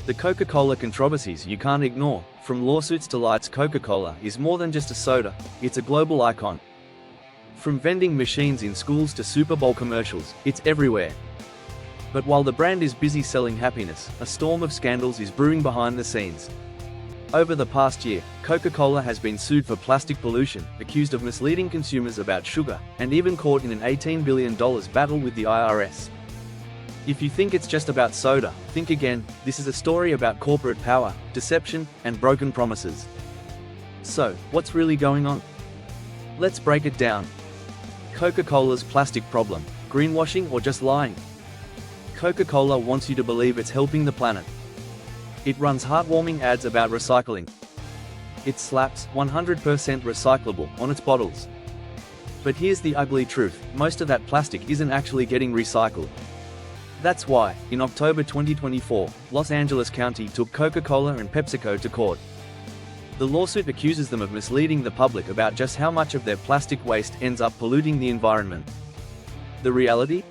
The Coca-Cola controversies you can't ignore, from lawsuits to lights. Coca-Cola is more than just a soda, it's a global icon. From vending machines in schools to Super Bowl commercials, it's everywhere. But while the brand is busy selling happiness, a storm of scandals is brewing behind the scenes. Over the past year, Coca-Cola has been sued for plastic pollution, accused of misleading consumers about sugar, and even caught in an $18 billion battle with the IRS. If you think it's just about soda, think again. This is a story about corporate power, deception, and broken promises. So, what's really going on? Let's break it down. Coca-Cola's plastic problem: greenwashing or just lying? Coca-Cola wants you to believe it's helping the planet. It runs heartwarming ads about recycling. It slaps 100% recyclable on its bottles. But here's the ugly truth: most of that plastic isn't actually getting recycled. That's why, in October 2024, Los Angeles County took Coca-Cola and PepsiCo to court. The lawsuit accuses them of misleading the public about just how much of their plastic waste ends up polluting the environment. The reality?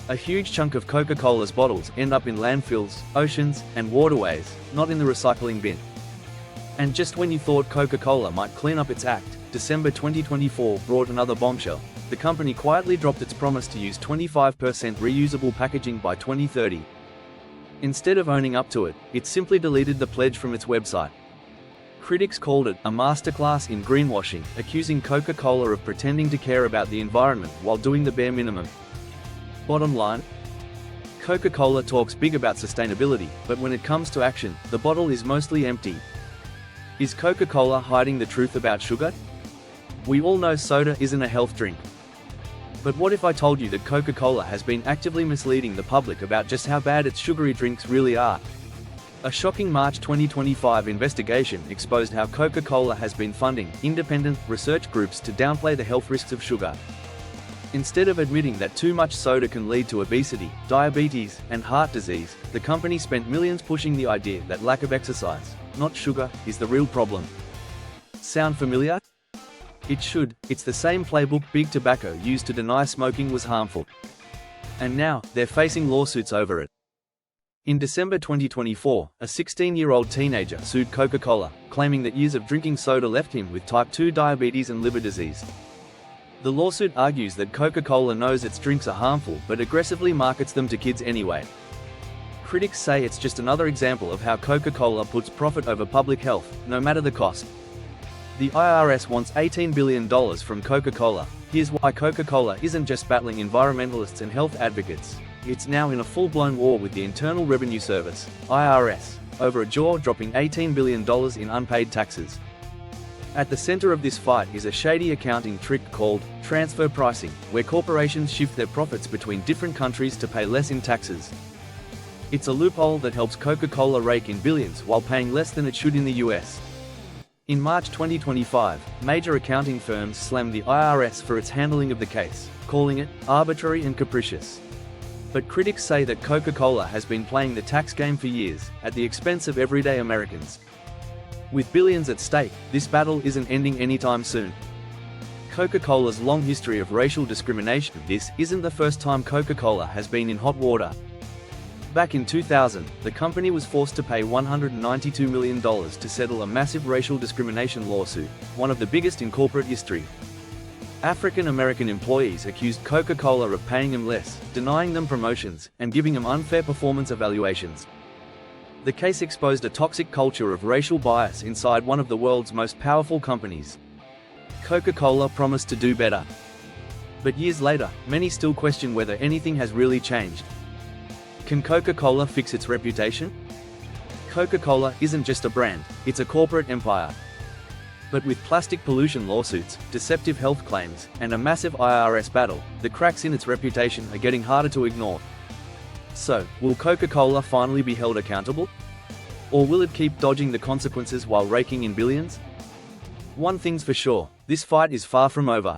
A huge chunk of Coca-Cola's bottles end up in landfills, oceans, and waterways, not in the recycling bin. And just when you thought Coca-Cola might clean up its act, December 2024 brought another bombshell. The company quietly dropped its promise to use 25% reusable packaging by 2030. Instead of owning up to it, it simply deleted the pledge from its website. Critics called it a masterclass in greenwashing, accusing Coca-Cola of pretending to care about the environment while doing the bare minimum. Bottom line: Coca-Cola talks big about sustainability, but when it comes to action, the bottle is mostly empty. Is Coca-Cola hiding the truth about sugar? We all know soda isn't a health drink. But what if I told you that Coca-Cola has been actively misleading the public about just how bad its sugary drinks really are? A shocking March 2025 investigation exposed how Coca-Cola has been funding independent research groups to downplay the health risks of sugar. Instead of admitting that too much soda can lead to obesity, diabetes, and heart disease, the company spent millions pushing the idea that lack of exercise, not sugar, is the real problem. Sound familiar? It should. It's the same playbook Big Tobacco used to deny smoking was harmful. And now, they're facing lawsuits over it. In December 2024, a 16-year-old teenager sued Coca-Cola, claiming that years of drinking soda left him with type 2 diabetes and liver disease. The lawsuit argues that Coca-Cola knows its drinks are harmful but aggressively markets them to kids anyway. Critics say it's just another example of how Coca-Cola puts profit over public health, no matter the cost. The IRS wants $18 billion from Coca-Cola. Here's why: Coca-Cola isn't just battling environmentalists and health advocates. It's now in a full-blown war with the Internal Revenue Service, IRS, over a jaw-dropping $18 billion in unpaid taxes. At the center of this fight is a shady accounting trick called transfer pricing, where corporations shift their profits between different countries to pay less in taxes. It's a loophole that helps Coca-Cola rake in billions while paying less than it should in the US. In March 2025, major accounting firms slammed the IRS for its handling of the case, calling it arbitrary and capricious. But critics say that Coca-Cola has been playing the tax game for years, at the expense of everyday Americans. With billions at stake, this battle isn't ending anytime soon. Coca-Cola's long history of racial discrimination. This isn't the first time Coca-Cola has been in hot water. Back in 2000, the company was forced to pay $192 million to settle a massive racial discrimination lawsuit, one of the biggest in corporate history. African American employees accused Coca-Cola of paying them less, denying them promotions, and giving them unfair performance evaluations. The case exposed a toxic culture of racial bias inside one of the world's most powerful companies. Coca-Cola promised to do better. But years later, many still question whether anything has really changed. Can Coca-Cola fix its reputation? Coca-Cola isn't just a brand, it's a corporate empire. But with plastic pollution lawsuits, deceptive health claims, and a massive IRS battle, the cracks in its reputation are getting harder to ignore. So, will Coca-Cola finally be held accountable? Or will it keep dodging the consequences while raking in billions? One thing's for sure: this fight is far from over.